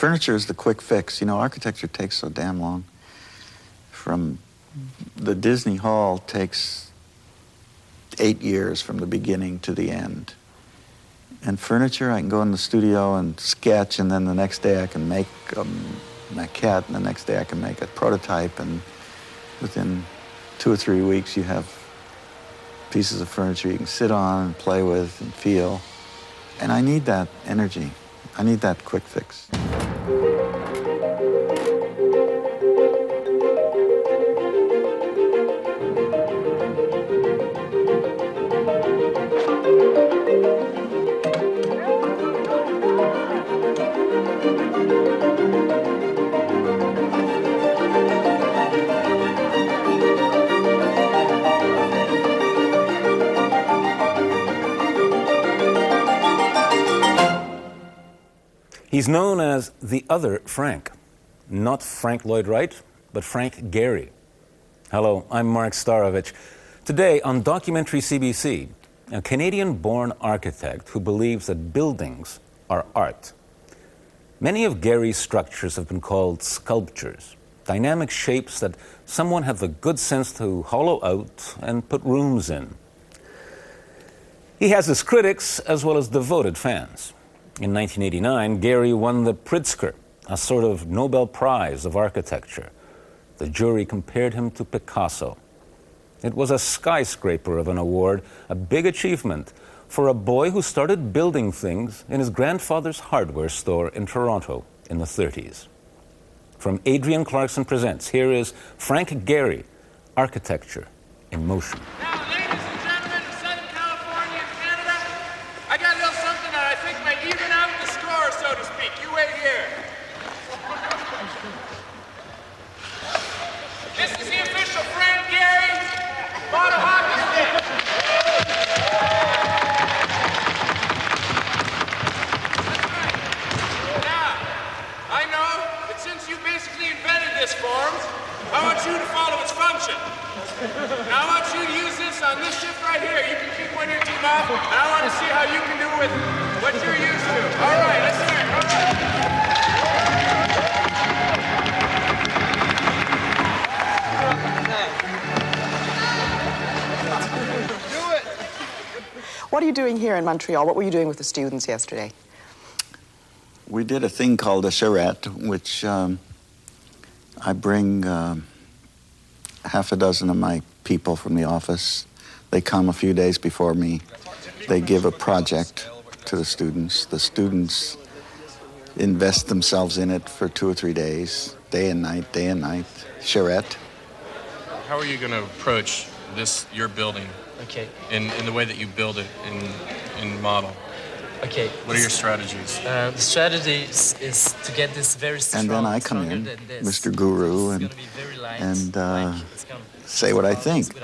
Furniture is the quick fix. You know, architecture takes so damn long. From the Disney Hall takes 8 years from the beginning to the end. And furniture, I can go in the studio and sketch, and then the next day I can make a maquette, and the next day I can make a prototype, and within 2 or 3 weeks you have pieces of furniture you can sit on and play with and feel. And I need that energy. I need that quick fix. He's known as the other Frank. Not Frank Lloyd Wright, but Frank Ghery. Hello, I'm Mark Starovich. Today on Documentary CBC, a Canadian-born architect who believes that buildings are art. Many of Gehry's structures have been called sculptures, dynamic shapes that someone had the good sense to hollow out and put rooms in. He has his critics as well as devoted fans. In 1989, Gehry won the Pritzker, a sort of Nobel Prize of architecture. The jury compared him to Picasso. It was a skyscraper of an award, a big achievement for a boy who started building things in his grandfather's hardware store in Toronto in the 30s. From Adrian Clarkson Presents, here is Frank Ghery, Architecture in Motion. Now, ladies and gentlemen of Southern California and Canada, I got a little something that I think might even out the score, so to speak. You wait here. This is the official Frank Ghery bottle hockey stick. Now, I know that since you basically invented this form, I want you to follow its function. Now I want you to use this on this shift right here. You can keep one into your mouth, and I want to see how you can do with what you're used to. All right, let's hear it. All right. What are you doing here in Montreal? What were you doing with the students yesterday? We did a thing called a charrette, which I bring half a dozen of my people from the office. They come a few days before me. They give a project to the students. The students invest themselves in it for 2 or 3 days, day and night, charrette. How are you going to approach this, your building, okay, in the way that you build it in model? Okay. What are your strategies? The strategy is to get this very strong. And then I come in, Mr. Guru, and say what I think.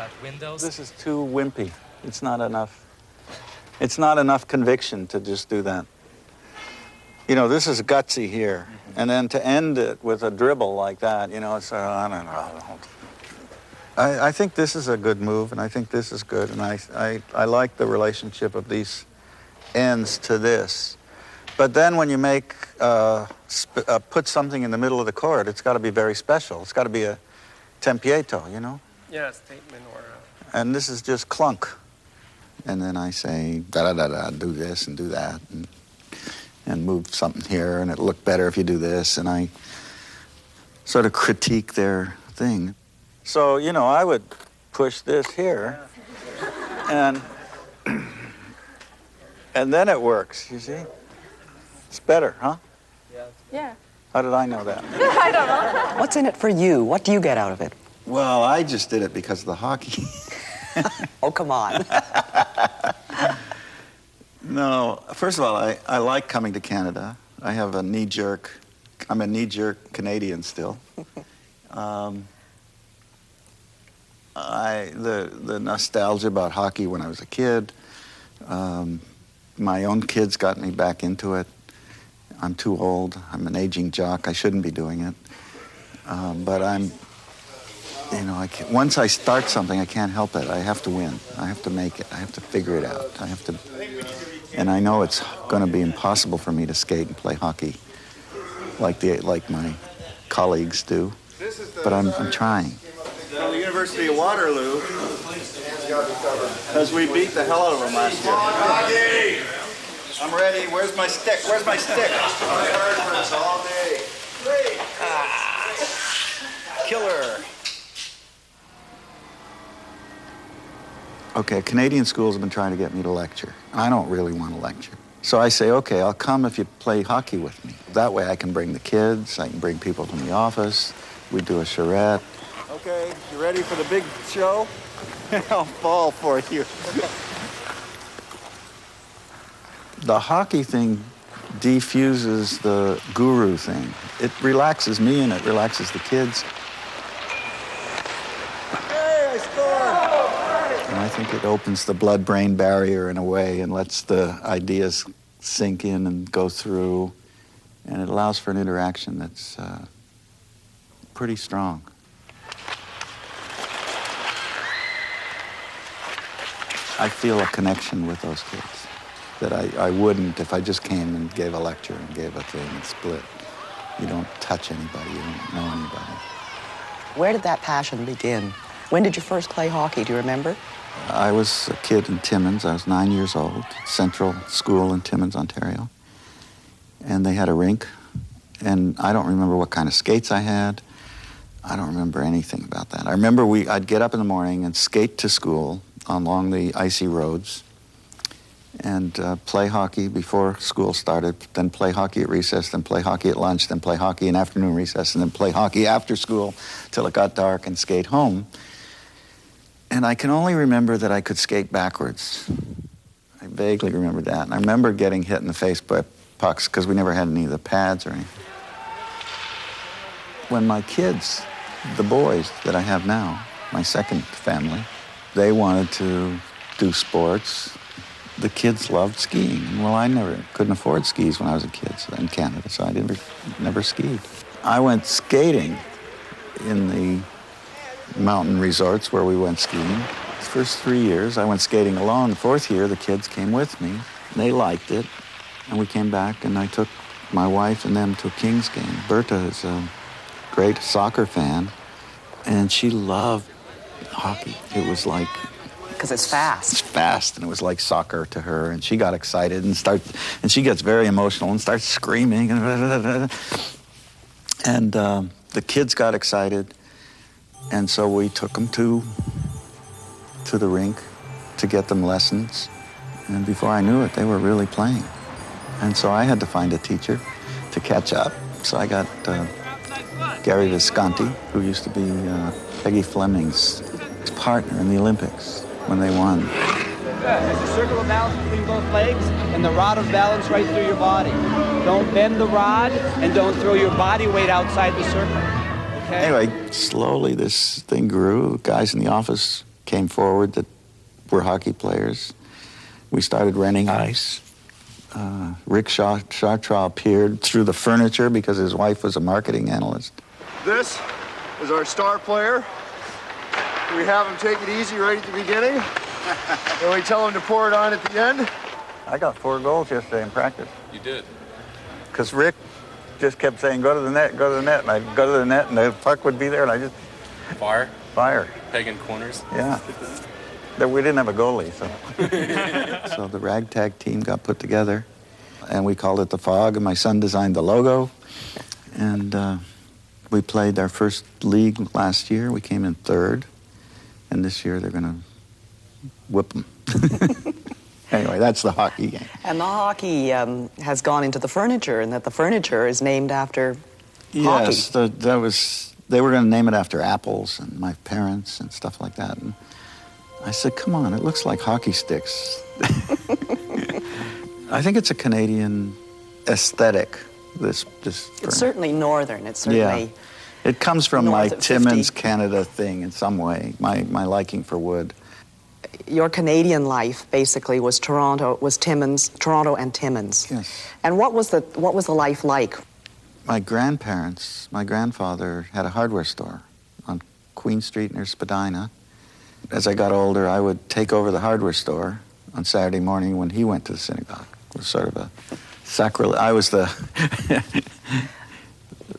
This is too wimpy. It's not enough. It's not enough conviction to just do that. You know, this is gutsy here, and then to end it with a dribble like that, you know, it's I don't know. I think this is a good move, and I think this is good, and I like the relationship of these ends to this. But then when you make, put something in the middle of the chord, it's got to be very special. It's got to be a tempietto, you know? Yeah, a statement or And this is just clunk. And then I say, da-da-da-da, do this and do that, and move something here, and it'll look better if you do this, and I sort of critique their thing. So, you know, I would push this here, and then it works, you see? It's better, huh? Yeah. How did I know that? I don't know. What's in it for you? What do you get out of it? Well, I just did it because of the hockey. Oh, come on. No, first of all, I like coming to Canada. I have a knee-jerk, I'm a knee-jerk Canadian still. The nostalgia about hockey when I was a kid, my own kids got me back into it. I'm too old. I'm an aging jock. I shouldn't be doing it. But I'm, you know, once I start something, I can't help it. I have to win. I have to make it. I have to figure it out. I have to, and I know it's going to be impossible for me to skate and play hockey like my colleagues do. But I'm trying. From the University of Waterloo, because we beat the hell out of them last year. I'm ready. Where's my stick? Where's my stick? All day. Killer. Okay, Canadian schools have been trying to get me to lecture. I don't really want to lecture. So I say, okay, I'll come if you play hockey with me. That way I can bring the kids, I can bring people from the office, we do a charrette. Okay, you ready for the big show? I'll fall for you. The hockey thing defuses the guru thing. It relaxes me and it relaxes the kids. Hey, I scored! And I think it opens the blood-brain barrier in a way and lets the ideas sink in and go through. And it allows for an interaction that's pretty strong. I feel a connection with those kids that I wouldn't if I just came and gave a lecture and gave a thing and split. You don't touch anybody, you don't know anybody. Where did that passion begin? When did you first play hockey? Do you remember? I was a kid in Timmins. I was 9 years old, Central School in Timmins, Ontario. And they had a rink. And I don't remember what kind of skates I had. I don't remember anything about that. I remember I'd get up in the morning and skate to school along the icy roads and play hockey before school started, then play hockey at recess, then play hockey at lunch, then play hockey in afternoon recess, and then play hockey after school till it got dark and skate home. And I can only remember that I could skate backwards. I vaguely remember that. And I remember getting hit in the face by pucks because we never had any of the pads or anything. When my kids, the boys that I have now, my second family, they wanted to do sports. The kids loved skiing. Well, I couldn't afford skis when I was a kid in Canada, so I never skied. I went skating in the mountain resorts where we went skiing. The first 3 years, I went skating alone. The fourth year, the kids came with me. They liked it, and we came back, and I took my wife and them to a Kings game. Berta is a great soccer fan, and she loved hockey. It was like... Because it's fast. It's fast, and it was like soccer to her, and she got excited and she gets very emotional and starts screaming. And the kids got excited, and so we took them to the rink to get them lessons. And before I knew it, they were really playing. And so I had to find a teacher to catch up. So I got Gehry Visconti, who used to be Peggy Fleming's partner in the Olympics when they won. There's a circle of balance between both legs and the rod of balance right through your body. Don't bend the rod and don't throw your body weight outside the circle. Okay? Anyway, slowly this thing grew. Guys in the office came forward that were hockey players. We started renting ice. Rick Chartraw appeared through the furniture because his wife was a marketing analyst. This is our star player. We have him take it easy right at the beginning, and we tell him to pour it on at the end. I got 4 goals yesterday in practice. You did. Because Rick just kept saying, go to the net, go to the net. And I'd go to the net, and the puck would be there, and I just... Fire. Pegging corners? Yeah. We didn't have a goalie, so... So the ragtag team got put together, and we called it the Fog, and my son designed the logo. And we played our first league last year. We came in 3rd. And this year they're going to whip them. Anyway, that's the hockey game. And the hockey has gone into the furniture, and that the furniture is named after hockey. Yes, they were going to name it after apples and my parents and stuff like that. And I said, come on, it looks like hockey sticks. I think it's a Canadian aesthetic, this It's certainly northern. It's certainly... Yeah. It comes from my North of Timmins, 50. Canada thing in some way, my liking for wood. Your Canadian life basically was Toronto and Timmins. Yes. And what was the life like? My grandfather had a hardware store on Queen Street near Spadina. As I got older, I would take over the hardware store on Saturday morning when he went to the synagogue. It was sort of a sacrilege. I was the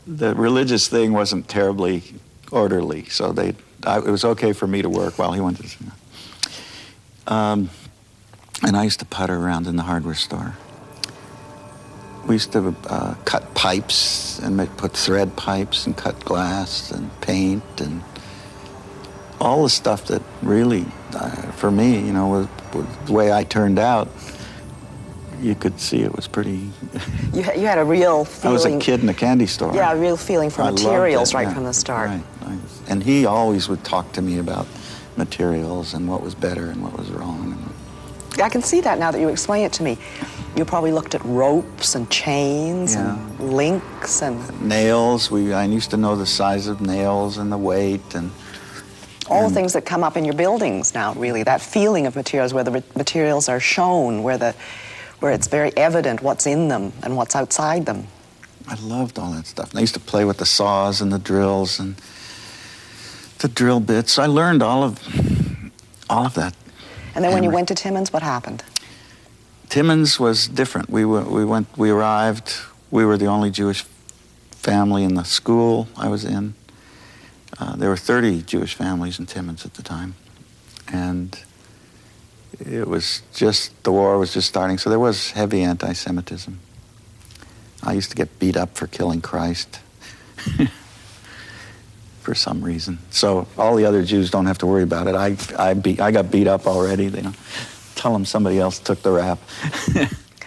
the religious thing wasn't terribly orderly, so it was okay for me to work while he went to and I used to putter around in the hardware store. We used to cut pipes and put thread pipes and cut glass and paint and all the stuff that really, for me, you know, was the way I turned out. You could see it was pretty... You had a real feeling... I was a kid in a candy store. Yeah, a real feeling for materials right yeah, from the start. Right. And he always would talk to me about materials and what was better and what was wrong. I can see that now that you explain it to me. You probably looked at ropes and chains and links and... Nails. I used to know the size of nails and the weight and... All the things that come up in your buildings now, really. That feeling of materials, where the materials are shown, where it's very evident what's in them and what's outside them. I loved all that stuff. And I used to play with the saws and the drills and the drill bits. I learned all of that. And then when you went to Timmins, what happened? Timmins was different. We arrived. We were the only Jewish family in the school I was in. There were 30 Jewish families in Timmins at the time. And it was just, the war was just starting, so there was heavy anti-Semitism. I used to get beat up for killing Christ for some reason. So all the other Jews don't have to worry about it. I got beat up already. They don't tell them somebody else took the rap.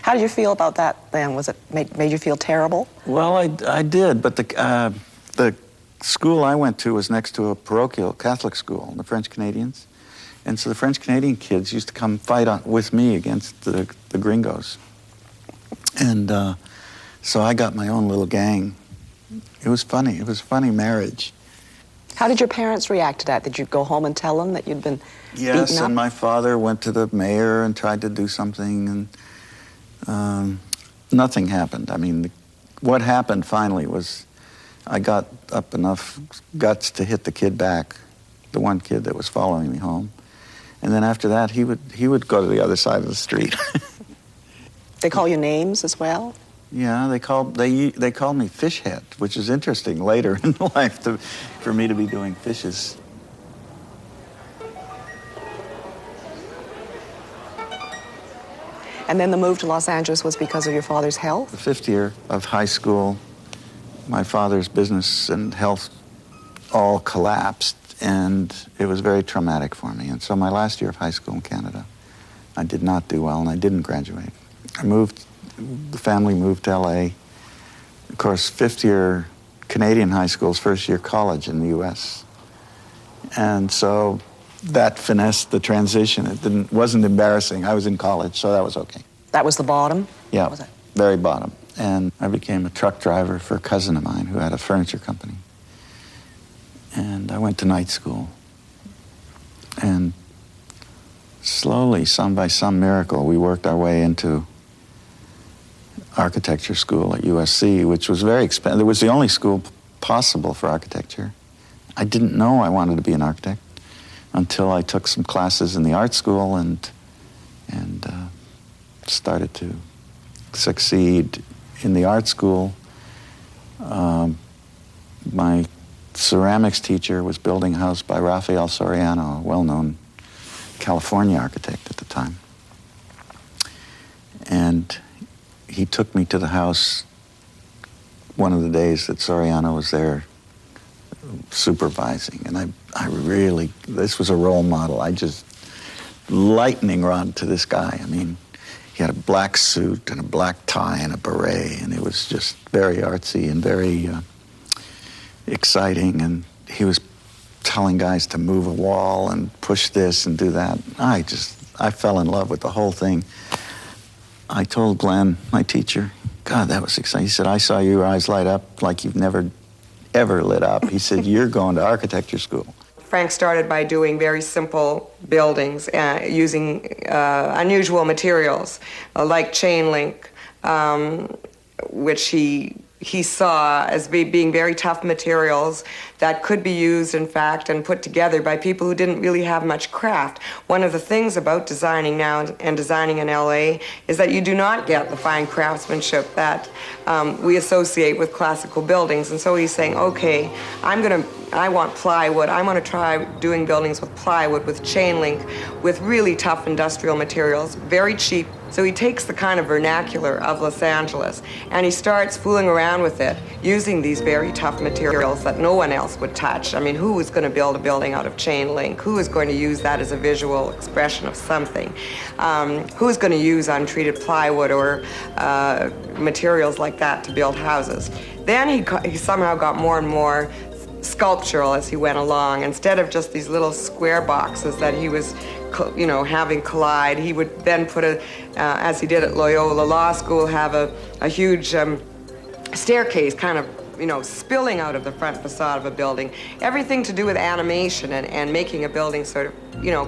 How did you feel about that then? Was it made you feel terrible? Well, I did, but the school I went to was next to a parochial Catholic school, the French Canadians. And so the French Canadian kids used to come fight with me against the gringos. And so I got my own little gang. It was funny. It was a funny marriage. How did your parents react to that? Did you go home and tell them that you'd been beaten up? Yes, and my father went to the mayor and tried to do something, and nothing happened. I mean, what happened finally was I got up enough guts to hit the kid back, the one kid that was following me home. And then after that, he would go to the other side of the street. They call you names as well? Yeah, they called me Fish Head, which is interesting later in life for me to be doing fishes. And then the move to Los Angeles was because of your father's health? The 5th year of high school, my father's business and health all collapsed, and it was very traumatic for me. And so my last year of high school in Canada, I did not do well, and I didn't graduate. The family moved to LA. Of course, 5th year Canadian high school is 1st year college in the US. And so that finessed the transition. It wasn't embarrassing. I was in college, so that was okay. That was the bottom? Yeah, What was it? Very bottom. And I became a truck driver for a cousin of mine who had a furniture company. And I went to night school. And slowly, some by some miracle, we worked our way into architecture school at USC, which was very expensive. It was the only school possible for architecture. I didn't know I wanted to be an architect until I took some classes in the art school and started to succeed in the art school. My ceramics teacher was building a house by Rafael Soriano, a well-known California architect at the time. And he took me to the house one of the days that Soriano was there supervising. And I really, this was a role model. I just lightning rod to this guy. I mean, he had a black suit and a black tie and a beret, and it was just very artsy and very exciting. And he was telling guys to move a wall and push this and do that. I fell in love with the whole thing. I told Glenn, my teacher, God, that was exciting. He said, I saw your eyes light up like you've never, ever lit up. He said, you're going to architecture school. Frank started by doing very simple buildings using unusual materials like chain link, which he saw as being very tough materials that could be used, in fact, and put together by people who didn't really have much craft. One of the things about designing now and designing in LA is that you do not get the fine craftsmanship that we associate with classical buildings. And so he's saying, okay, I want plywood. I want to try doing buildings with plywood, with chain link, with really tough industrial materials, very cheap. So he takes the kind of vernacular of Los Angeles and he starts fooling around with it, using these very tough materials that no one else would touch. I mean, who is going to build a building out of chain link? Who is going to use that as a visual expression of something? Who is going to use untreated plywood or materials like that to build houses? Then he somehow got more and more sculptural as he went along. Instead of just these little square boxes that he was, having collide, he would then put as he did at Loyola Law School, have a huge staircase kind of, spilling out of the front facade of a building. Everything to do with animation and making a building sort of,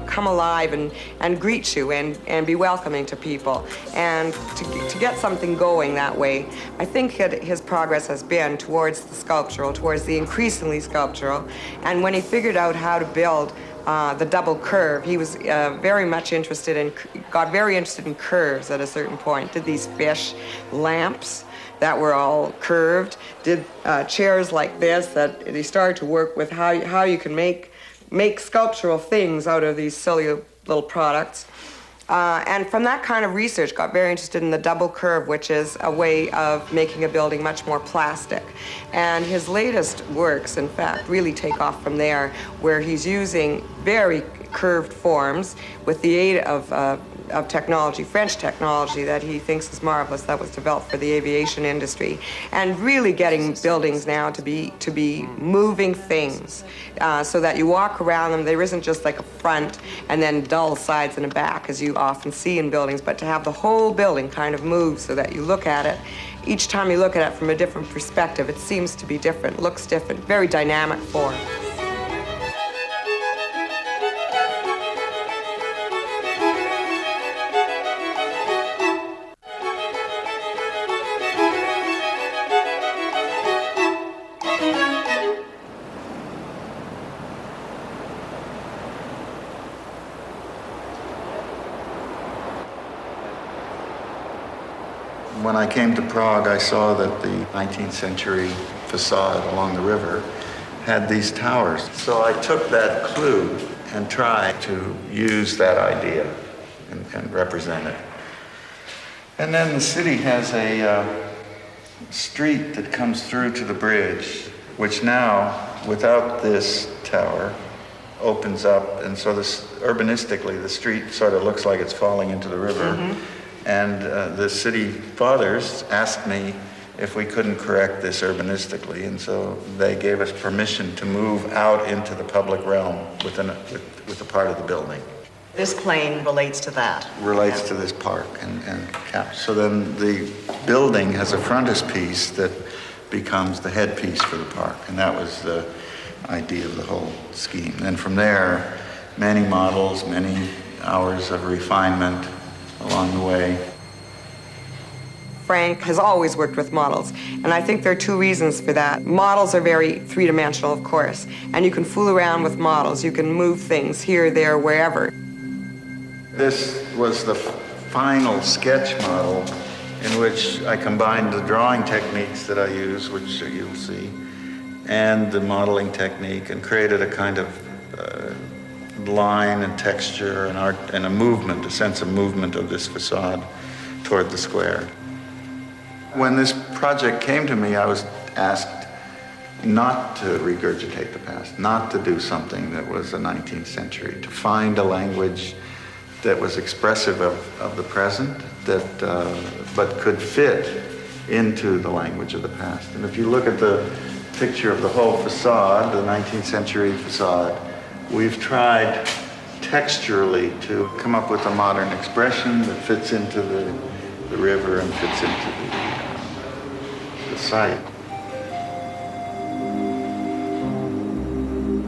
come alive and greet you and be welcoming to people. And to get something going that way, I think his progress has been towards the sculptural, towards the increasingly sculptural. And when he figured out how to build the double curve, he was got very interested in curves at a certain point. Did these fish lamps that were all curved, did chairs like this, that he started to work with how you can make sculptural things out of these silly little products. And from that kind of research, got very interested in the double curve, which is a way of making a building much more plastic. And his latest works, in fact, really take off from there, where he's using very curved forms with the aid of technology, French technology that he thinks is marvelous, that was developed for the aviation industry, and really getting buildings now to be moving things, so that you walk around them. There isn't just like a front and then dull sides and a back, as you often see in buildings, but to have the whole building kind of move so that you look at it. Each time you look at it from a different perspective, it seems to be different, looks different, very dynamic form. When I came to Prague, I saw that the 19th century facade along the river had these towers. So I took that clue and tried to use that idea and represent it. And then the city has a street that comes through to the bridge, which now, without this tower, opens up. And so urbanistically, the street sort of looks like it's falling into the river. Mm-hmm. And the city fathers asked me if we couldn't correct this urbanistically, and so they gave us permission to move out into the public realm with a part of the building. This plane relates to that. Relates to this park, and so then the building has a frontispiece that becomes the headpiece for the park, and that was the idea of the whole scheme. And from there, many models, many hours of refinement along the way. Frank has always worked with models, and I think there are two reasons for that. Models are very three-dimensional, of course, and you can fool around with models. You can move things here, there, wherever. This was the final sketch model in which I combined the drawing techniques that I use, which you'll see, and the modeling technique, and created a kind of line and texture and art and a movement, a sense of movement of this facade toward the square. When this project came to me, I was asked not to regurgitate the past, not to do something that was the 19th century, to find a language that was expressive of the present, but could fit into the language of the past. And if you look at the picture of the whole facade, the 19th century facade, we've tried texturally to come up with a modern expression that fits into the river and fits into the site.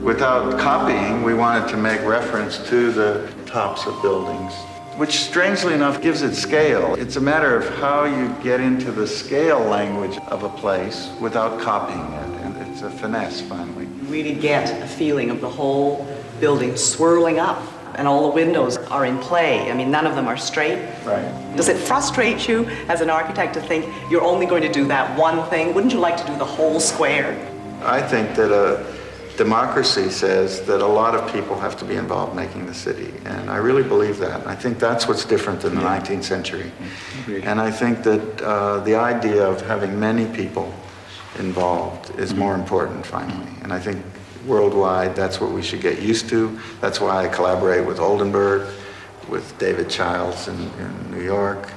Without copying, we wanted to make reference to the tops of buildings, which strangely enough gives it scale. It's a matter of how you get into the scale language of a place without copying it, and it's a finesse finally. really get a feeling of the whole building swirling up and all the windows are in play. I mean, none of them are straight. Right. Does it frustrate you as an architect to think you're only going to do that one thing? Wouldn't you like to do the whole square? I think that democracy says that a lot of people have to be involved making the city, and I really believe that. I think that's what's different than the 19th century. And I think that the idea of having many people involved is more important, finally. And I think worldwide, that's what we should get used to. That's why I collaborate with Oldenburg, with David Childs in New York,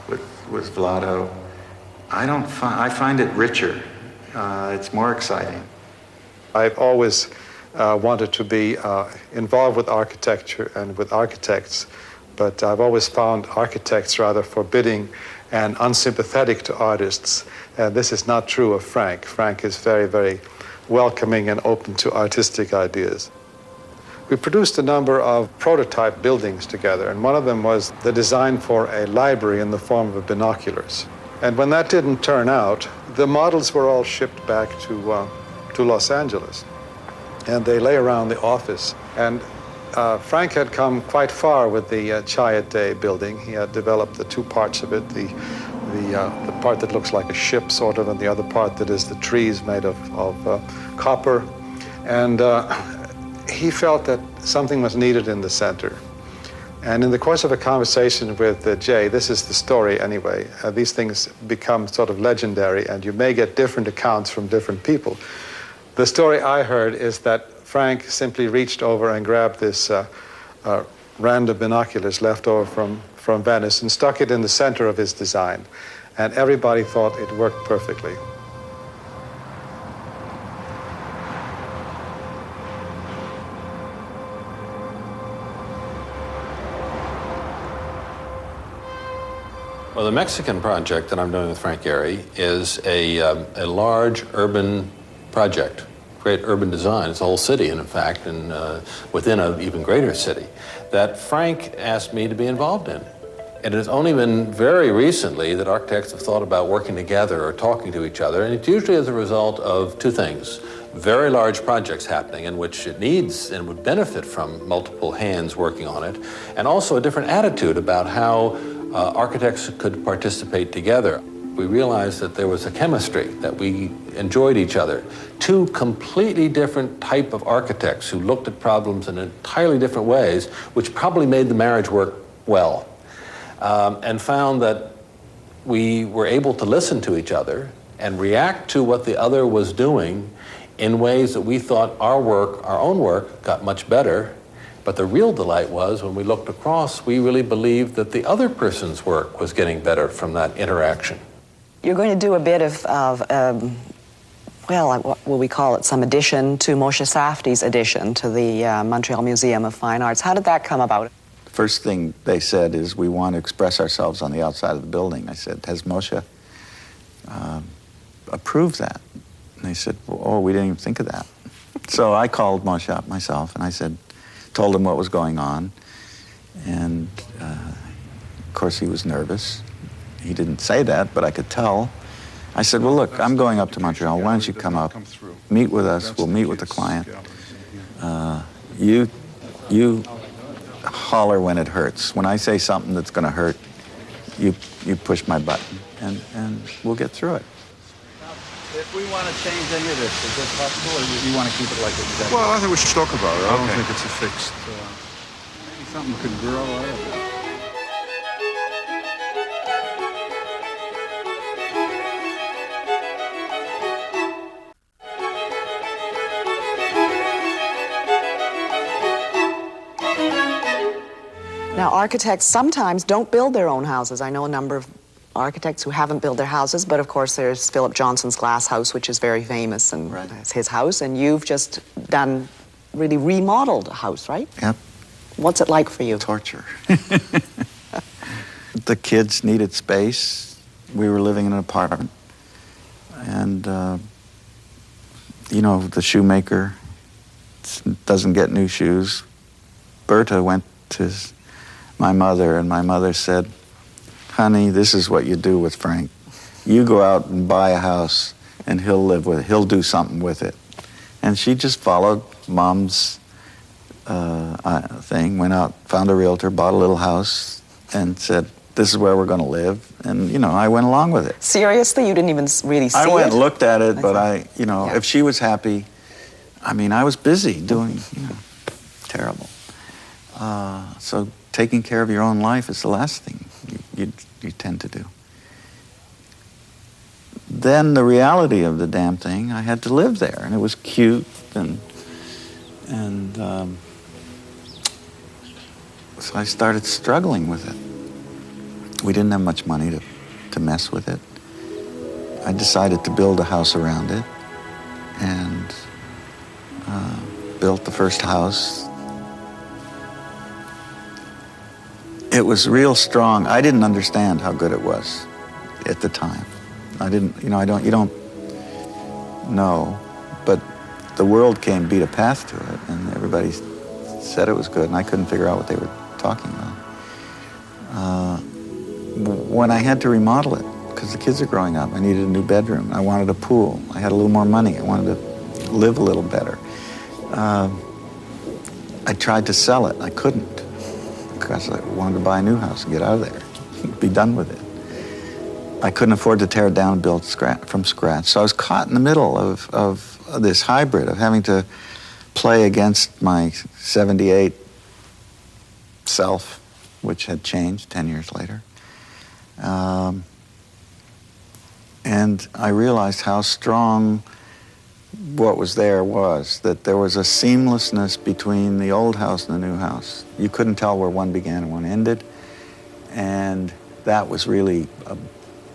with Vlado. I find it richer. It's more exciting. I've always wanted to be involved with architecture and with architects, but I've always found architects rather forbidding and unsympathetic to artists. And this is not true of Frank. Frank is very, very welcoming and open to artistic ideas. We produced a number of prototype buildings together, and one of them was the design for a library in the form of binoculars. And when that didn't turn out, the models were all shipped back to Los Angeles, and they lay around the office. And Frank had come quite far with the Chiat Day building. He had developed the two parts of it, the part that looks like a ship, sort of, and the other part that is the trees made of copper. And he felt that something was needed in the center. And in the course of a conversation with Jay, this is the story anyway, these things become sort of legendary, and you may get different accounts from different people. The story I heard is that Frank simply reached over and grabbed this random binoculars left over from Venice and stuck it in the center of his design. And everybody thought it worked perfectly. Well, the Mexican project that I'm doing with Frank Ghery is a large urban project, great urban design. It's a whole city, in fact, and within an even greater city, that Frank asked me to be involved in. And it's only been very recently that architects have thought about working together or talking to each other, and it's usually as a result of two things. Very large projects happening in which it needs and would benefit from multiple hands working on it, and also a different attitude about how architects could participate together. We realized that there was a chemistry, that we enjoyed each other. Two completely different type of architects who looked at problems in entirely different ways, which probably made the marriage work well. And found that we were able to listen to each other and react to what the other was doing in ways that we thought our own work, got much better. But the real delight was when we looked across, we really believed that the other person's work was getting better from that interaction. You're going to do a bit of well, what will we call it, some addition to Moshe Safdie's addition to the Montreal Museum of Fine Arts. How did that come about? First thing they said is, we want to express ourselves on the outside of the building. I said, has Moshe approved that? And they said, oh, we didn't even think of that. So I called Moshe up myself, and I said, told him what was going on. And of course he was nervous. He didn't say that, but I could tell. I said, well, look, I'm going up to Montreal. Why don't you come up, meet with us, we'll meet with the client. You holler when it hurts. When I say something that's going to hurt, you push my button, and we'll get through it. If we want to change any of this, is it possible, or do you want to keep it like it's? Well, I think we should talk about it. I don't think it's a fixed... Maybe something could grow out of it. Now, architects sometimes don't build their own houses. I know a number of architects who haven't built their houses, but of course there's Philip Johnson's glass house, which is very famous, and it's his house, and you've just really remodeled a house, right? Yep. What's it like for you? Torture. The kids needed space. We were living in an apartment, and you know, the shoemaker doesn't get new shoes. Berta went to my mother, and my mother said, honey, this is what you do with Frank. You go out and buy a house, and he'll live with it. He'll do something with it. And she just followed Mom's thing, went out, found a realtor, bought a little house, and said, this is where we're going to live. And, you know, I went along with it. Seriously? You didn't even really see it? I went and looked at it, but if she was happy, I mean, I was busy doing, terrible. So taking care of your own life is the last thing you tend to do. Then the reality of the damn thing, I had to live there, and it was cute, and so I started struggling with it. We didn't have much money to mess with it. I decided to build a house around it, and built the first house. It was real strong. I didn't understand how good it was at the time. I didn't, you don't know, but the world came, beat a path to it, and everybody said it was good, and I couldn't figure out what they were talking about. When I had to remodel it, because the kids are growing up, I needed a new bedroom. I wanted a pool. I had a little more money. I wanted to live a little better. I tried to sell it. I couldn't, because I wanted to buy a new house and get out of there, be done with it. I couldn't afford to tear it down and build from scratch. So I was caught in the middle of this hybrid of having to play against my 78 self, which had changed 10 years later. And I realized how strong what was there was, that there was a seamlessness between the old house and the new house. You couldn't tell where one began and one ended, and that was really a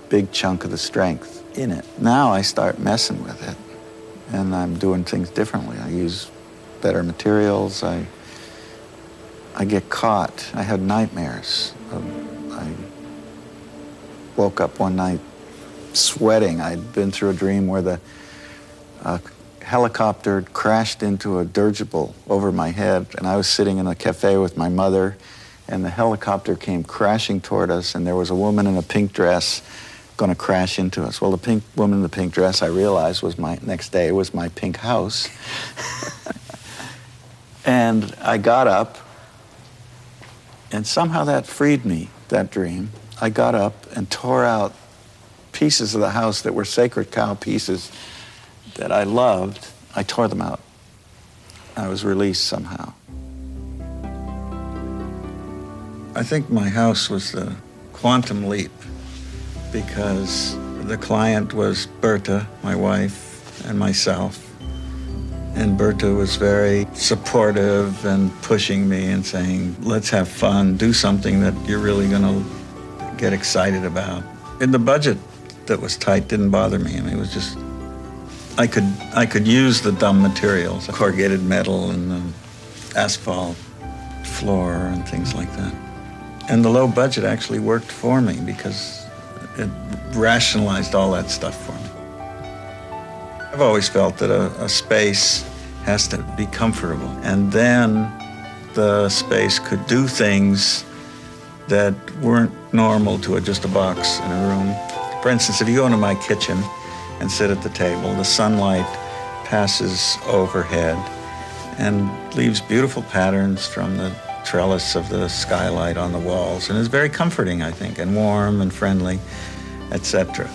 big chunk of the strength in it. Now I start messing with it, and I'm doing things differently. I use better materials. I get caught. I had nightmares. I woke up one night sweating. I'd been through a dream where the helicopter crashed into a dirigible over my head, and I was sitting in a cafe with my mother, and the helicopter came crashing toward us, and there was a woman in a pink dress going to crash into us. Well, the pink woman in the pink dress, I realized, was my next day was my pink house. And I got up, and somehow that freed me, that dream. I got up and tore out pieces of the house that were sacred cow pieces that I loved. I tore them out. I was released somehow. I think my house was the quantum leap, because the client was Berta, my wife, and myself. And Berta was very supportive and pushing me and saying, let's have fun, do something that you're really going to get excited about. And the budget that was tight didn't bother me. I mean, it was just, I could use the dumb materials, corrugated metal and the asphalt floor and things like that. And the low budget actually worked for me because it rationalized all that stuff for me. I've always felt that a space has to be comfortable, and then the space could do things that weren't normal to just a box in a room. For instance, if you go into my kitchen and sit at the table, the sunlight passes overhead and leaves beautiful patterns from the trellis of the skylight on the walls, and it's very comforting, I think, and warm and friendly, etc.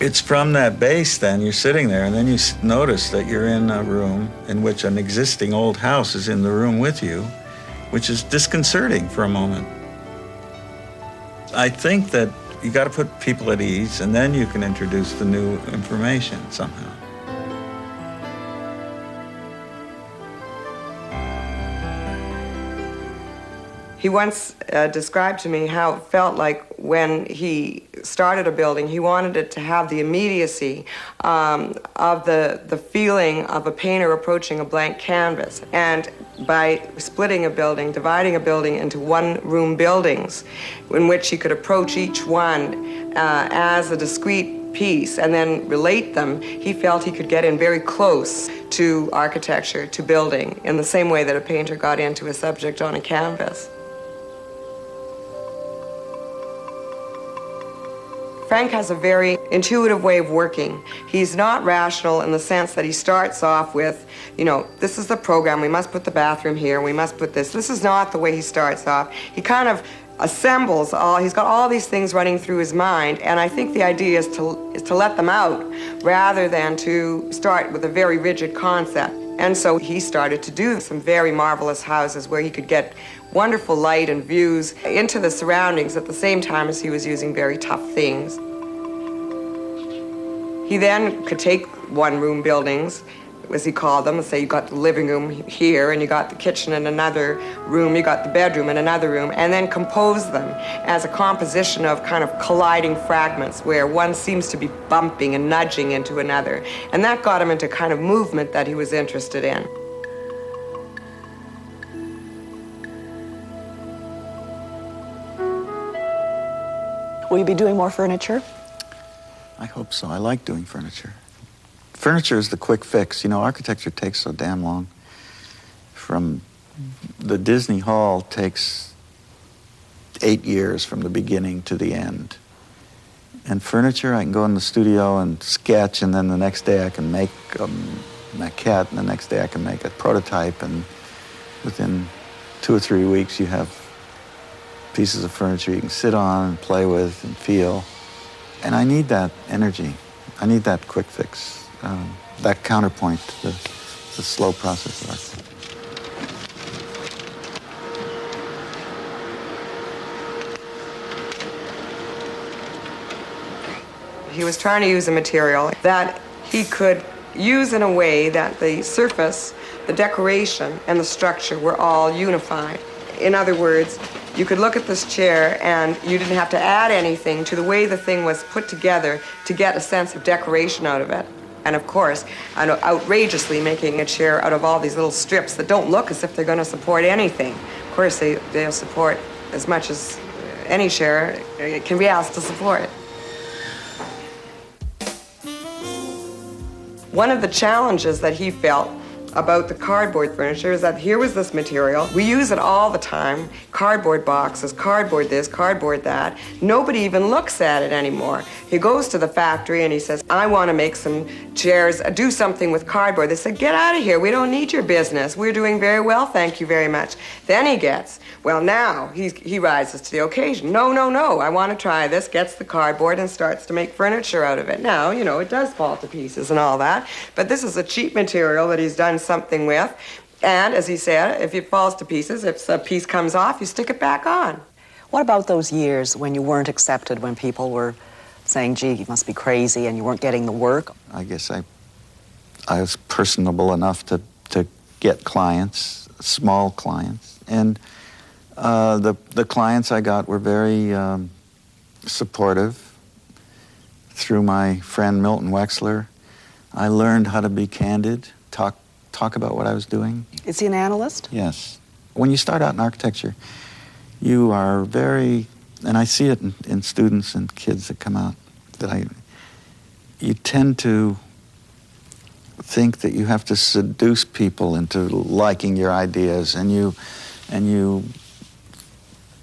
It's from that base, then, you're sitting there, and then you notice that you're in a room in which an existing old house is in the room with you, which is disconcerting for a moment. I think that you got to put people at ease, and then you can introduce the new information somehow. He once described to me how it felt like when he started a building, he wanted it to have the immediacy of the feeling of a painter approaching a blank canvas. And by splitting a building, dividing a building into one-room buildings, in which he could approach each one as a discrete piece and then relate them, he felt he could get in very close to architecture, to building, in the same way that a painter got into a subject on a canvas. Frank has a very intuitive way of working. He's not rational in the sense that he starts off with, you know, this is the program, we must put the bathroom here, we must put this. This is not the way he starts off. He kind of assembles he's got all these things running through his mind, and I think the idea is to let them out rather than to start with a very rigid concept. And so he started to do some very marvelous houses where he could get wonderful light and views into the surroundings at the same time as he was using very tough things. He then could take one-room buildings, as he called them, and say you got the living room here and you got the kitchen in another room, you got the bedroom in another room, and then compose them as a composition of kind of colliding fragments where one seems to be bumping and nudging into another. And that got him into kind of movement that he was interested in. Will you be doing more furniture? I hope so. I like doing furniture. Furniture is the quick fix. You know, architecture takes so damn long. From the Disney Hall takes 8 years from the beginning to the end. And furniture, I can go in the studio and sketch, and then the next day I can make a maquette, and the next day I can make a prototype, and within 2 or 3 weeks you have pieces of furniture you can sit on and play with and feel. And I need that energy. I need that quick fix. That counterpoint to the slow process of art. He was trying to use a material that he could use in a way that the surface, the decoration, and the structure were all unified. In other words, you could look at this chair and you didn't have to add anything to the way the thing was put together to get a sense of decoration out of it. And of course, outrageously making a chair out of all these little strips that don't look as if they're going to support anything. Of course, they'll support as much as any chair can be asked to support. One of the challenges that he felt about the cardboard furniture is that here was this material. We use it all the time. Cardboard boxes, cardboard this, cardboard that. Nobody even looks at it anymore. He goes to the factory and he says, I want to make some chairs, do something with cardboard. They said, get out of here. We don't need your business. We're doing very well, thank you very much. Then he gets, well, now he rises to the occasion. No, no, no, I want to try this, gets the cardboard and starts to make furniture out of it. Now, you know, it does fall to pieces and all that, but this is a cheap material that he's done something with. And as he said, if it falls to pieces, if a piece comes off, you stick it back on. What about those years when you weren't accepted, when people were saying, gee, you must be crazy, and you weren't getting the work? I guess I was personable enough to get clients, small clients. And the clients I got were very supportive. Through my friend Milton Wexler, I learned how to be candid, talk about what I was doing. Is he an analyst? Yes. When you start out in architecture, you are very, and I see it in students and kids that come out, you tend to think that you have to seduce people into liking your ideas, and you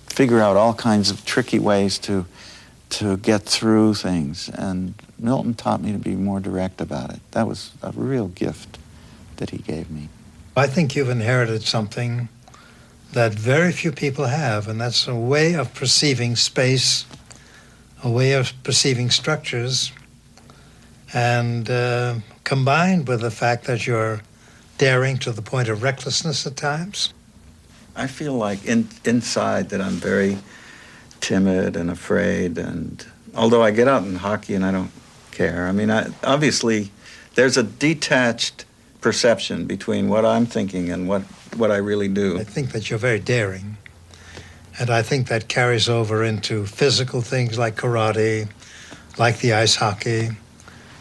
figure out all kinds of tricky ways to get through things. And Milton taught me to be more direct about it. That was a real gift that he gave me. I think you've inherited something that very few people have, and that's a way of perceiving space, a way of perceiving structures, and combined with the fact that you're daring to the point of recklessness at times. I feel like inside that I'm very timid and afraid, and although I get out in hockey and I don't care. I mean, obviously there's a detached perception between what I'm thinking and what I really do. I think that you're very daring, and I think that carries over into physical things like karate, like the ice hockey,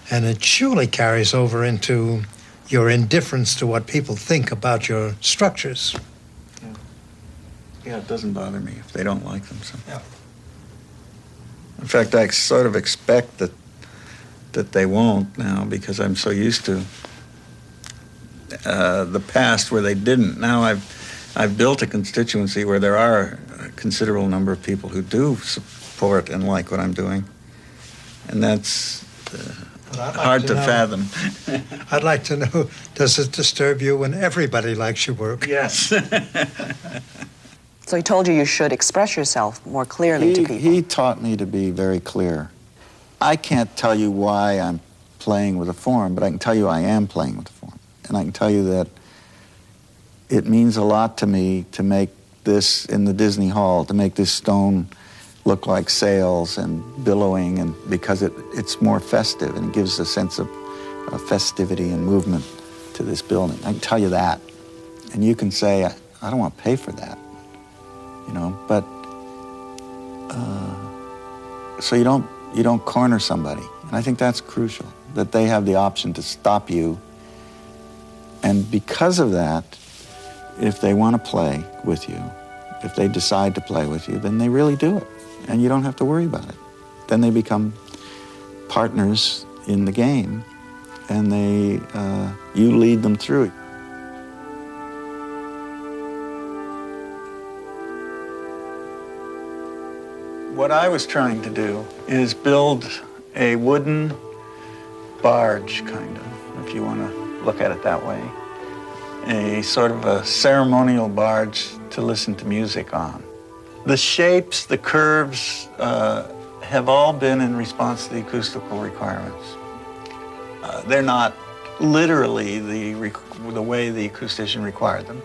and it surely carries over into your indifference to what people think about your structures. Yeah, it doesn't bother me if they don't like them. So. Yeah. In fact, I sort of expect that they won't now, because I'm so used to the past where they didn't. Now I've built a constituency where there are a considerable number of people who do support and like what I'm doing. And that's hard to fathom. I'd like to know, does it disturb you when everybody likes your work? Yes. So he told you you should express yourself more clearly to people. He taught me to be very clear. I can't tell you why I'm playing with a form, but I can tell you I am playing with a form. And I can tell you that it means a lot to me to make this in the Disney Hall, to make this stone look like sails and billowing, and because it's more festive and it gives a sense of festivity and movement to this building. I can tell you that. And you can say, I don't want to pay for that, you know, but so you don't corner somebody. And I think that's crucial, that they have the option to stop you. And because of that, if they want to play with you, if they decide to play with you, then they really do it. And you don't have to worry about it. Then they become partners in the game, and you lead them through it. What I was trying to do is build a wooden barge, kind of, if you want to look at it that way. A sort of a ceremonial barge to listen to music on. The shapes, the curves, have all been in response to the acoustical requirements. They're not literally the way the acoustician required them.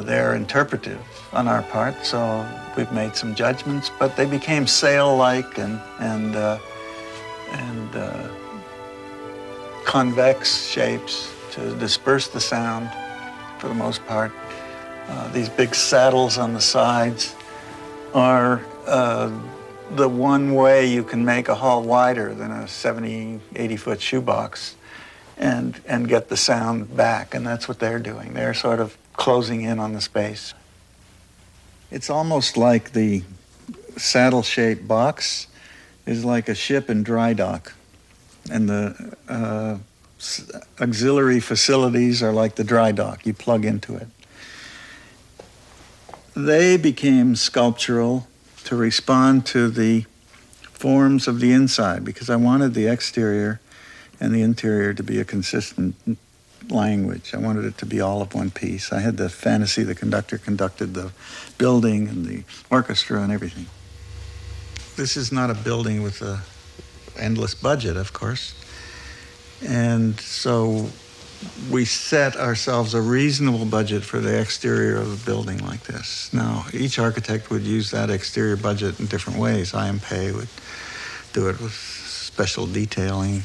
They're interpretive on our part, so we've made some judgments, but they became sail-like and convex shapes to disperse the sound for the most part. These big saddles on the sides are the one way you can make a hall wider than a 70, 80-foot shoebox and get the sound back, and that's what they're doing. They're sort of closing in on the space. It's almost like the saddle-shaped box is like a ship in dry dock, and the auxiliary facilities are like the dry dock. You plug into it. They became sculptural to respond to the forms of the inside, because I wanted the exterior and the interior to be a consistent language. I wanted it to be all of one piece. I had the fantasy the conductor conducted the building and the orchestra and everything. This is not a building with an endless budget, of course. And so we set ourselves a reasonable budget for the exterior of a building like this. Now, each architect would use that exterior budget in different ways. IMPay would do it with special detailing.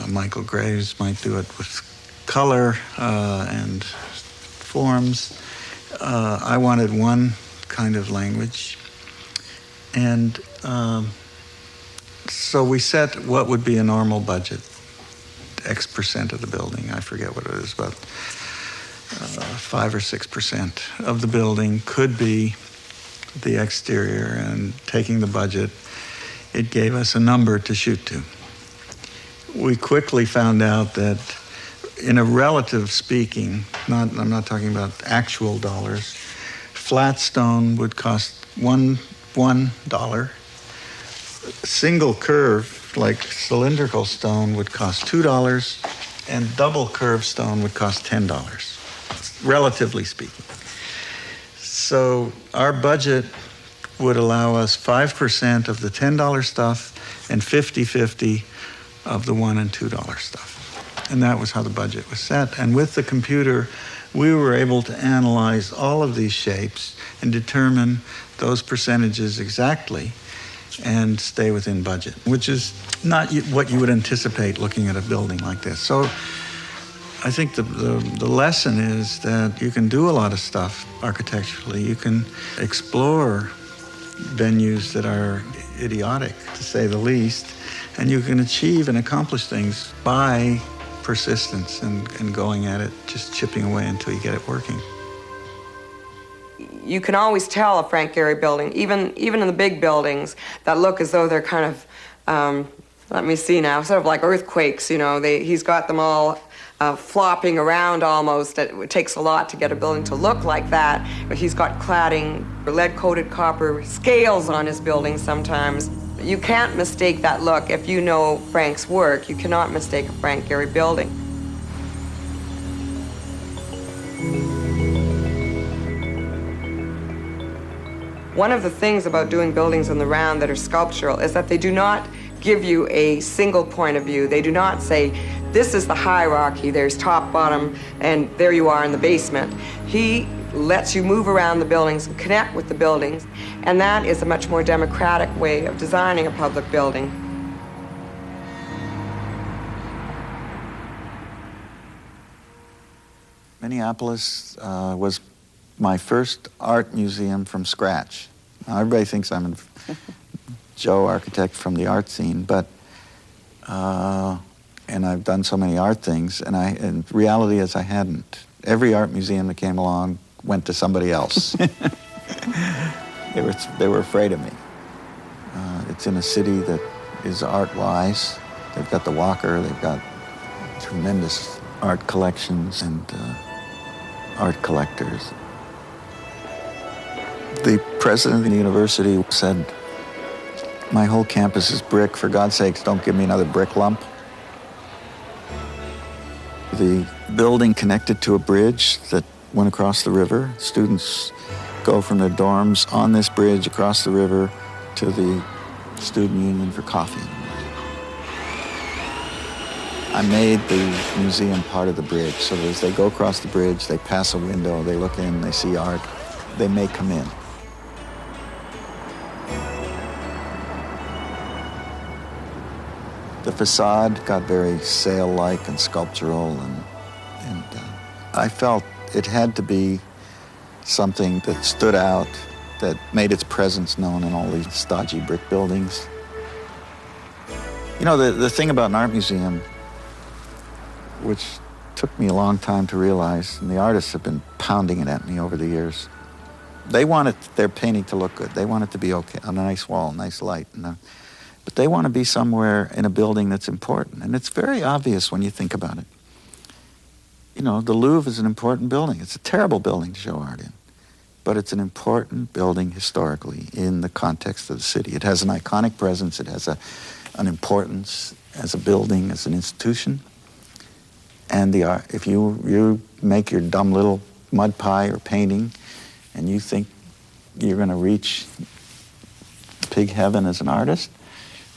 Michael Graves might do it with color and forms. I wanted one kind of language. And so we set what would be a normal budget. X% of the building, I forget what it is, about 5 or 6% of the building could be the exterior, and taking the budget, it gave us a number to shoot to. We quickly found out that in a relative speaking, I'm not talking about actual dollars, flat stone would cost $1. Single curve, like cylindrical stone, would cost $2, and double curved stone would cost $10, relatively speaking. So our budget would allow us 5% of the $10 stuff and 50-50 of the $1 and $2 stuff. And that was how the budget was set. And with the computer, we were able to analyze all of these shapes and determine those percentages exactly and stay within budget, which is not what you would anticipate looking at a building like this. So I think the lesson is that you can do a lot of stuff architecturally. You can explore venues that are idiotic, to say the least, and you can achieve and accomplish things by persistence and going at it, just chipping away until you get it working. You can always tell a Frank Ghery building, even in the big buildings that look as though they're kind of, let me see now, sort of like earthquakes, you know. He's got them all flopping around almost. It takes a lot to get a building to look like that. But he's got cladding, lead-coated copper scales on his building sometimes. You can't mistake that look if you know Frank's work. You cannot mistake a Frank Ghery building. One of the things about doing buildings in the round that are sculptural is that they do not give you a single point of view. They do not say, this is the hierarchy, there's top, bottom, and there you are in the basement. He lets you move around the buildings and connect with the buildings, and that is a much more democratic way of designing a public building. Minneapolis was my first art museum from scratch. Now, everybody thinks I'm a Joe architect from the art scene, but and I've done so many art things, and reality is I hadn't. Every art museum that came along went to somebody else. They were afraid of me. It's in a city that is art-wise. They've got the Walker, they've got tremendous art collections and art collectors. The president of the university said, my whole campus is brick. For God's sakes, don't give me another brick lump. The building connected to a bridge that went across the river. Students go from their dorms on this bridge across the river to the student union for coffee. I made the museum part of the bridge, so that as they go across the bridge, they pass a window, they look in, they see art, they may come in. The facade got very sail-like and sculptural, and I felt it had to be something that stood out, that made its presence known in all these stodgy brick buildings. You know, the thing about an art museum, which took me a long time to realize, and the artists have been pounding it at me over the years, they want their painting to look good. They want it to be okay, on a nice wall, nice light. But they want to be somewhere in a building that's important. And it's very obvious when you think about it. You know, the Louvre is an important building. It's a terrible building to show art in. But it's an important building historically in the context of the city. It has an iconic presence. It has an importance as a building, as an institution. And the art, if you make your dumb little mud pie or painting and you think you're going to reach pig heaven as an artist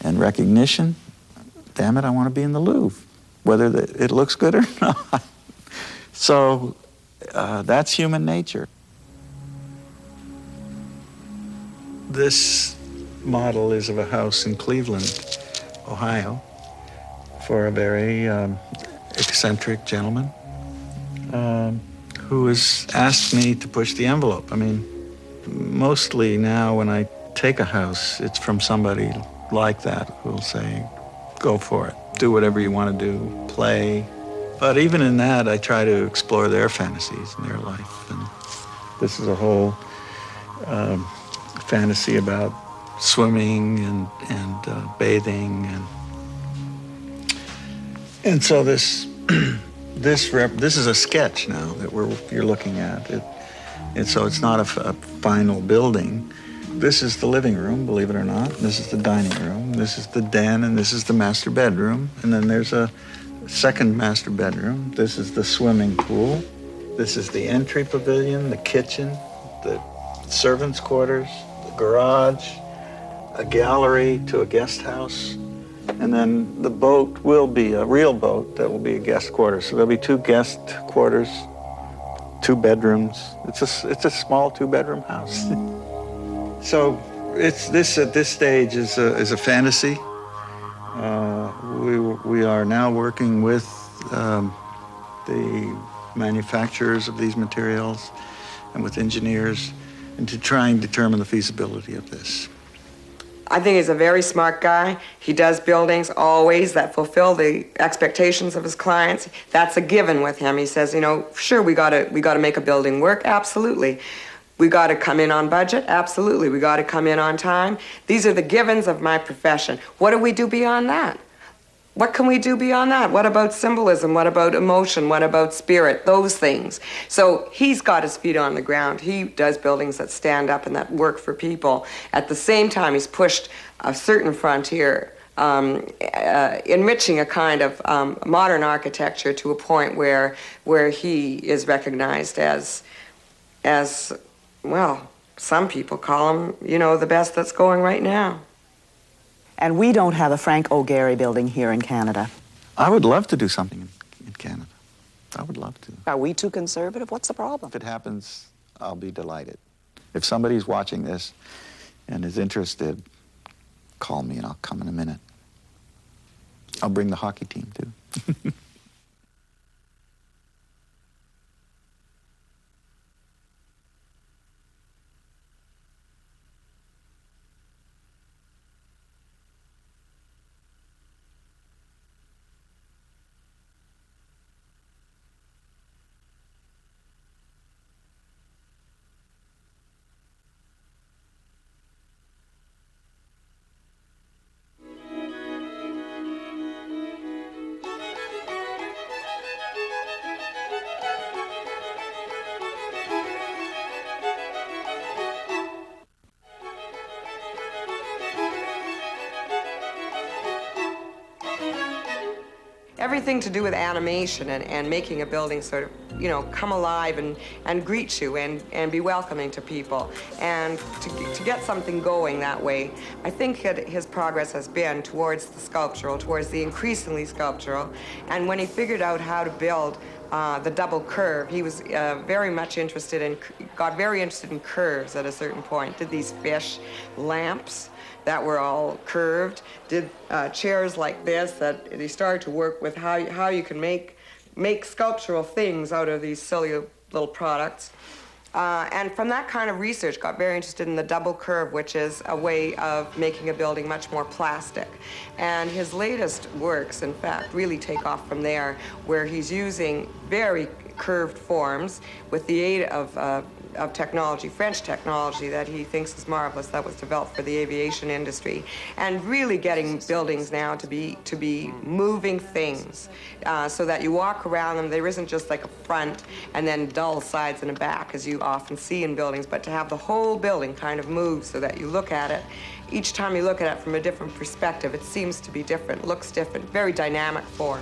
and recognition, damn it, I want to be in the Louvre, whether it looks good or not. So that's human nature. This model is of a house in Cleveland, Ohio, for a very eccentric gentleman who has asked me to push the envelope. I mean, mostly now when I take a house, it's from somebody like that who'll say, go for it, do whatever you want to do, play. But even in that, I try to explore their fantasies in their life. And this is a whole fantasy about swimming and bathing, and so this is a sketch now that you're looking at. And so it's not a final building. This is the living room, believe it or not. This is the dining room. This is the den, and this is the master bedroom. And then there's a second master bedroom. This is the swimming pool. This is the entry pavilion, the kitchen, the servants' quarters, the garage, a gallery to a guest house. And then the boat will be a real boat that will be a guest quarters. So there'll be 2 guest quarters, 2 bedrooms. It's a small 2-bedroom house. So this at this stage is a fantasy. We are now working with the manufacturers of these materials and with engineers, and to try and determine the feasibility of this. I think he's a very smart guy. He does buildings always that fulfill the expectations of his clients. That's a given with him. He says, you know, sure, we gotta make a building work. Absolutely. We got to come in on budget? Absolutely. We got to come in on time? These are the givens of my profession. What do we do beyond that? what can we do beyond that? What about symbolism? What about emotion? What about spirit? Those things. So he's got his feet on the ground. He does buildings that stand up and that work for people. At the same time, he's pushed a certain frontier, enriching a kind of modern architecture to a point where he is recognized as well, some people call him, you know, the best that's going right now. And we don't have a Frank Ghery building here in Canada. I would love to do something in Canada. I would love to. Are we too conservative? What's the problem? If it happens, I'll be delighted. If somebody's watching this and is interested, call me and I'll come in a minute. I'll bring the hockey team too. Everything to do with animation and making a building sort of, you know, come alive and greet you and be welcoming to people. And to get something going that way, I think his progress has been towards the sculptural, towards the increasingly sculptural. And when he figured out how to build the double curve, he was very much interested in, got very interested in curves at a certain point. Did these fish lamps that were all curved, did chairs like this, that he started to work with how you can make sculptural things out of these silly little products. And from that kind of research, got very interested in the double curve, which is a way of making a building much more plastic. And his latest works, in fact, really take off from there, where he's using very curved forms with the aid of technology, French technology that he thinks is marvelous, that was developed for the aviation industry, and really getting buildings now to be moving things, so that you walk around them. There isn't just like a front and then dull sides and a back, as you often see in buildings, but to have the whole building kind of move so that you look at it. Each time you look at it from a different perspective, it seems to be different, looks different, very dynamic form.